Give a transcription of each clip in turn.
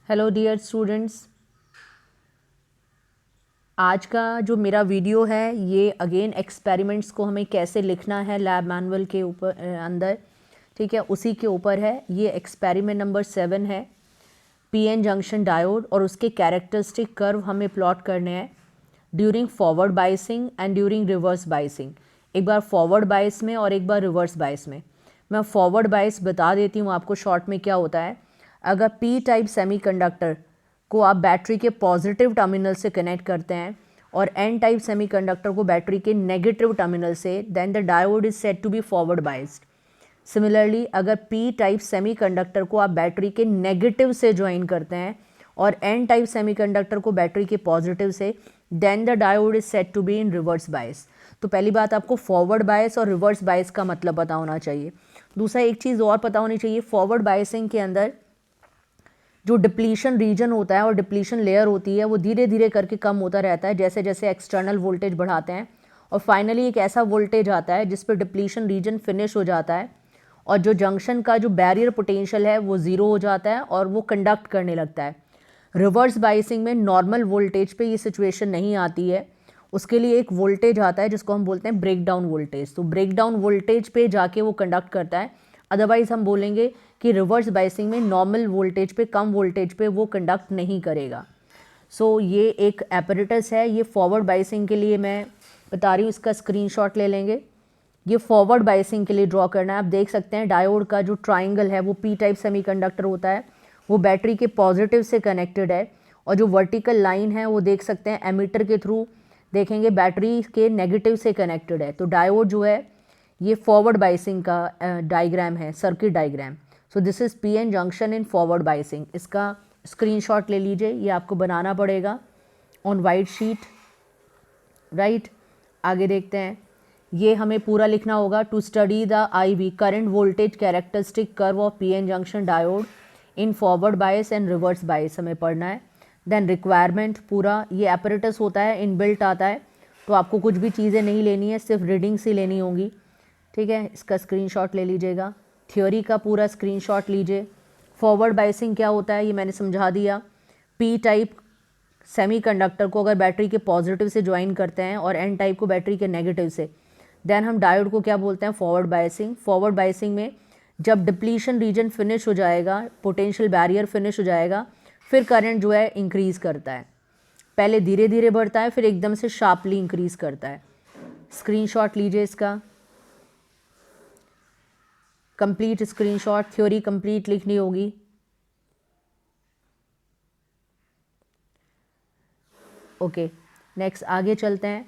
Hello dear students, आज का जो मेरा वीडियो है ये अगेन एक्सपेरिमेंट्स को हमें कैसे लिखना है लैब मैनुअल के ऊपर अंदर, ठीक है, उसी के ऊपर है। ये एक्सपेरिमेंट नंबर 7 है। पीएन जंक्शन डायोड और उसके कैरेक्टरिस्टिक कर्व हमें प्लॉट करने हैं during forward biasing and during reverse biasing. एक बार फॉरवर्ड बायस में और एक बार रिवर्स बायस में। मैं फॉरवर्ड बायस बता देती हूँ आपको शॉर्ट में क्या होता है। अगर पी टाइप सेमीकंडक्टर को आप बैटरी के पॉजिटिव टर्मिनल से कनेक्ट करते हैं और एन टाइप सेमीकंडक्टर को बैटरी के नेगेटिव टर्मिनल से, then the diode is said to be forward biased. Similarly अगर पी टाइप सेमीकंडक्टर को आप बैटरी के नेगेटिव से ज्वाइन करते हैं और एन टाइप सेमीकंडक्टर को बैटरी के पॉजिटिव से, then the diode is said to be in reverse bias. तो पहली बात आपको फॉरवर्ड बायस और रिवर्स बायस का मतलब पता होना चाहिए। दूसरा एक चीज़ और पता होनी चाहिए, फॉरवर्ड बायसिंग के अंदर जो डिप्लीशन रीजन होता है और डिप्लीशन लेयर होती है वो धीरे धीरे करके कम होता रहता है जैसे जैसे एक्सटर्नल वोल्टेज बढ़ाते हैं, और फाइनली एक ऐसा वोल्टेज आता है जिस पर डिप्लीशन रीजन फिनिश हो जाता है और जो जंक्शन का जो बैरियर पोटेंशियल है वो ज़ीरो हो जाता है और वो कंडक्ट करने लगता है। रिवर्स बायसिंग में नॉर्मल वोल्टेज पे ये सिचुएशन नहीं आती है, उसके लिए एक वोल्टेज आता है जिसको हम बोलते हैं ब्रेक डाउन वोल्टेज। तो ब्रेक डाउन वोल्टेज पे जाके वो कंडक्ट करता है। अदरवाइज़ हम बोलेंगे कि रिवर्स बायसिंग में नॉर्मल वोल्टेज पे, कम वोल्टेज पे वो कंडक्ट नहीं करेगा। सो ये एक एपरेटस है, ये फॉरवर्ड बायसिंग के लिए मैं बता रही हूँ। इसका स्क्रीनशॉट ले लेंगे। ये फॉरवर्ड बायसिंग के लिए ड्रॉ करना है। आप देख सकते हैं डायोड का जो ट्राइंगल है वो पी टाइप सेमीकंडक्टर होता है, वो बैटरी के पॉजिटिव से कनेक्टेड है, और जो वर्टिकल लाइन है वो देख सकते हैं एमीटर के थ्रू देखेंगे बैटरी के नेगेटिव से कनेक्टेड है। तो डायोड जो है ये फॉरवर्ड बायसिंग का डायग्राम है, circuit diagram. So this is PN junction in forward biasing. इसका स्क्रीनशॉट ले लीजिए, ये आपको बनाना पड़ेगा ऑन वाइट शीट, राइट। आगे देखते हैं, ये हमें पूरा लिखना होगा। To study the IV current voltage characteristic curve of PN junction diode in forward bias and reverse bias हमें पढ़ना है। देन रिक्वायरमेंट पूरा, ये एपरेटस होता है, इनबिल्ट आता है, तो आपको कुछ भी चीज़ें नहीं लेनी है, सिर्फ रीडिंग्स ही लेनी होंगी, ठीक है। इसका स्क्रीनशॉट ले लीजिएगा। थ्योरी का पूरा स्क्रीनशॉट लीजिए। फॉरवर्ड बायसिंग क्या होता है ये मैंने समझा दिया। पी टाइप सेमीकंडक्टर को अगर बैटरी के पॉजिटिव से ज्वाइन करते हैं और एन टाइप को बैटरी के नेगेटिव से, देन हम डायोड को क्या बोलते हैं, फॉरवर्ड बायसिंग। फॉरवर्ड बायसिंग में जब डिप्लीशन रीजन फिनिश हो जाएगा, पोटेंशियल बैरियर फिनिश हो जाएगा, फिर करंट जो है इंक्रीज़ करता है। पहले धीरे धीरे बढ़ता है, फिर एकदम से शार्पली इंक्रीज़ करता है। स्क्रीनशॉट लीजिए इसका, कंप्लीट स्क्रीनशॉट, थ्योरी कंप्लीट लिखनी होगी। ओके, नेक्स्ट आगे चलते हैं।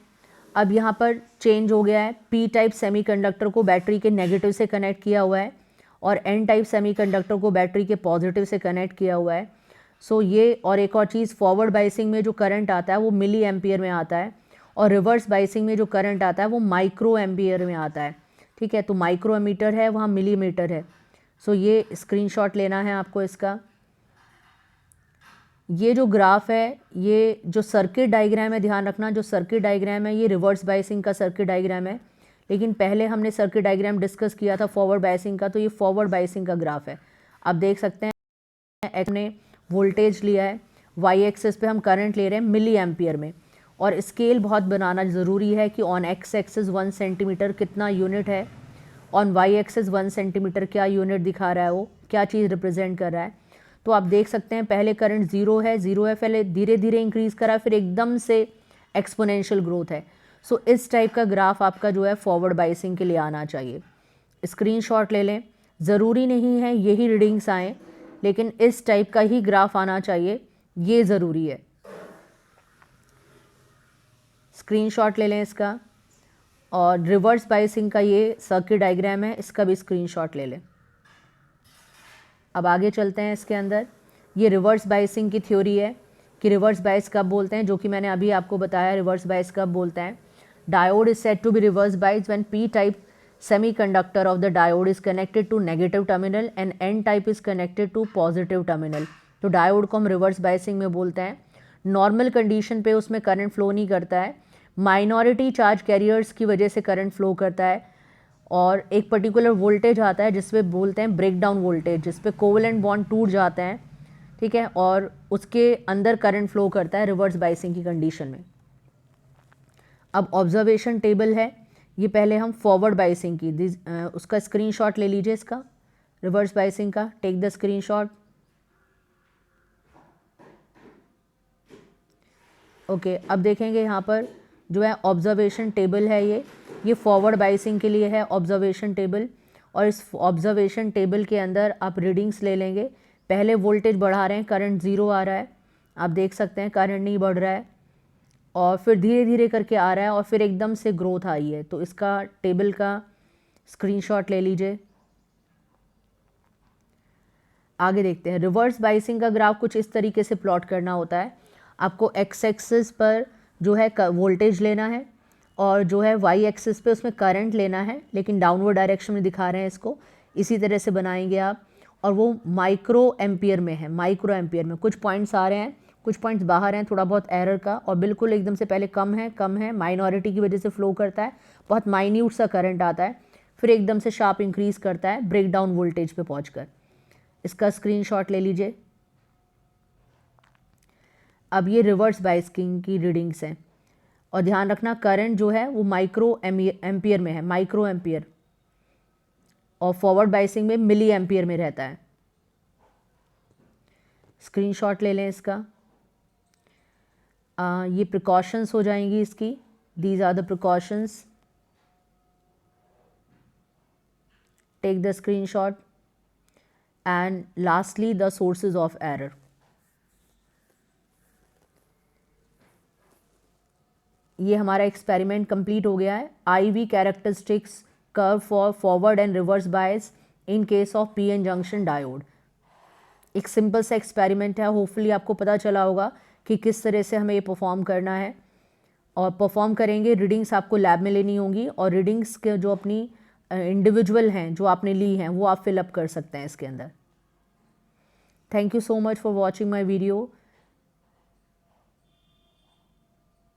अब यहाँ पर चेंज हो गया है, पी टाइप सेमीकंडक्टर को बैटरी के नेगेटिव से कनेक्ट किया हुआ है और एन टाइप सेमीकंडक्टर को बैटरी के पॉजिटिव से कनेक्ट किया हुआ है। सो ये, और एक और चीज़, फॉरवर्ड बायसिंग में जो करंट आता है वो मिली एम्पियर में आता है और रिवर्स बायसिंग में जो करंट आता है वो माइक्रो एम्पियर में आता है, ठीक है। तो माइक्रो एमीटर है, वहाँ मिलीमीटर है। सो ये स्क्रीनशॉट लेना है आपको इसका। ये जो ग्राफ है, ये जो सर्किट डायग्राम है, ध्यान रखना, जो सर्किट डायग्राम है ये रिवर्स बायसिंग का सर्किट डायग्राम है, लेकिन पहले हमने सर्किट डायग्राम डिस्कस किया था फॉरवर्ड बायसिंग का, तो ये फॉरवर्ड बायसिंग का ग्राफ है। आप देख सकते हैं एक्स ने वोल्टेज लिया है, वाई एक्सिस पे हम करंट ले रहे हैं मिली एम्पियर में, और स्केल बहुत बनाना ज़रूरी है कि ऑन एक्स एक्सिस 1 सेंटीमीटर कितना यूनिट है, ऑन वाई एक्सिस 1 सेंटीमीटर क्या यूनिट दिखा रहा है, वो क्या चीज़ रिप्रेजेंट कर रहा है। तो आप देख सकते हैं पहले करंट ज़ीरो है, पहले धीरे धीरे इंक्रीज़ करा, फिर एकदम से एक्सपोनेंशियल ग्रोथ है। सो इस टाइप का ग्राफ आपका जो है फॉरवर्ड बायसिंग के लिए आना चाहिए। स्क्रीनशॉट ले लें, ज़रूरी नहीं है यही रीडिंग्स आएँ, लेकिन इस टाइप का ही ग्राफ आना चाहिए, ये ज़रूरी है। स्क्रीनशॉट ले लें इसका, और रिवर्स बायसिंग का ये सर्किट डायग्राम है, इसका भी स्क्रीनशॉट ले लें। अब आगे चलते हैं इसके अंदर। ये रिवर्स बायसिंग की थ्योरी है कि रिवर्स बायस कब बोलते हैं, जो कि मैंने अभी आपको बताया रिवर्स बायस कब बोलते हैं। Diode is said to be reverse bias when P type semiconductor of the diode is connected to negative terminal and N type is connected to positive terminal. तो डायोड को हम रिवर्स बायसिंग में बोलते हैं। Normal condition पे उसमें current flow नहीं करता है, माइनॉरिटी चार्ज कैरियर्स की वजह से करंट फ्लो करता है, और एक पर्टिकुलर वोल्टेज आता है जिसपे बोलते हैं ब्रेक डाउन वोल्टेज, जिसपे कोवेलेंट बॉन्ड टूट जाते हैं, ठीक है, और उसके अंदर करंट फ्लो करता है रिवर्स बाइसिंग की कंडीशन में। अब ऑब्जर्वेशन टेबल है, ये पहले हम फॉरवर्ड बाइसिंग की उसका स्क्रीनशॉट ले लीजिए, इसका रिवर्स बाइसिंग का, टेक द स्क्रीनशॉट। ओके, अब देखेंगे यहाँ पर जो है ऑब्जर्वेशन टेबल है, ये फॉरवर्ड बाइसिंग के लिए है ऑब्जर्वेशन टेबल। और इस ऑब्जर्वेशन टेबल के अंदर आप रीडिंग्स ले लेंगे। पहले वोल्टेज बढ़ा रहे हैं, करंट 0 आ रहा है, आप देख सकते हैं करंट नहीं बढ़ रहा है, और फिर धीरे धीरे करके आ रहा है और फिर एकदम से ग्रोथ आई है। तो इसका टेबल का स्क्रीनशॉट ले लीजिए। आगे देखते हैं, रिवर्स बाइसिंग का ग्राफ कुछ इस तरीके से प्लॉट करना होता है। आपको एक्स एक्सिस पर जो है वोल्टेज लेना है और जो है वाई एक्सिस पे उसमें करंट लेना है, लेकिन डाउनवर्ड डायरेक्शन में दिखा रहे हैं इसको। इसी तरह से बनाएंगे आप, और वो माइक्रो एम्पियर में है, माइक्रो एम्पियर में। कुछ पॉइंट्स आ रहे हैं, कुछ पॉइंट्स बाहर हैं, थोड़ा बहुत एरर का, और बिल्कुल एकदम से पहले कम है, माइनॉरिटी की वजह से फ्लो करता है, बहुत माइन्यूट सा करंट आता है, फिर एकदम से शार्प इंक्रीज करता है ब्रेक डाउन वोल्टेज पे पहुंचकर। इसका स्क्रीनशॉट ले लीजिए। अब ये रिवर्स बाइसिंग की रीडिंग्स हैं, और ध्यान रखना करंट जो है वो माइक्रो एम्पियर में है, माइक्रो एम्पियर, और फॉरवर्ड बाइसिंग में मिली एम्पियर में रहता है। स्क्रीनशॉट ले लें इसका। ये प्रिकॉशंस हो जाएंगी इसकी, these are the precautions, take the screenshot. And lastly the sources of error. ये हमारा एक्सपेरिमेंट कंप्लीट हो गया है। IV characteristics curve for forward and reverse bias in case of PN junction diode. एक सिंपल सा एक्सपेरिमेंट है, hopefully आपको पता चला होगा कि किस तरह से हमें ये परफॉर्म करना है। और परफॉर्म करेंगे, रीडिंग्स आपको लैब में लेनी होंगी, और रीडिंग्स के जो अपनी इंडिविजुअल हैं जो आपने ली हैं वो आप फिलअप कर सकते हैं इसके अंदर। Thank you so much for watching my video.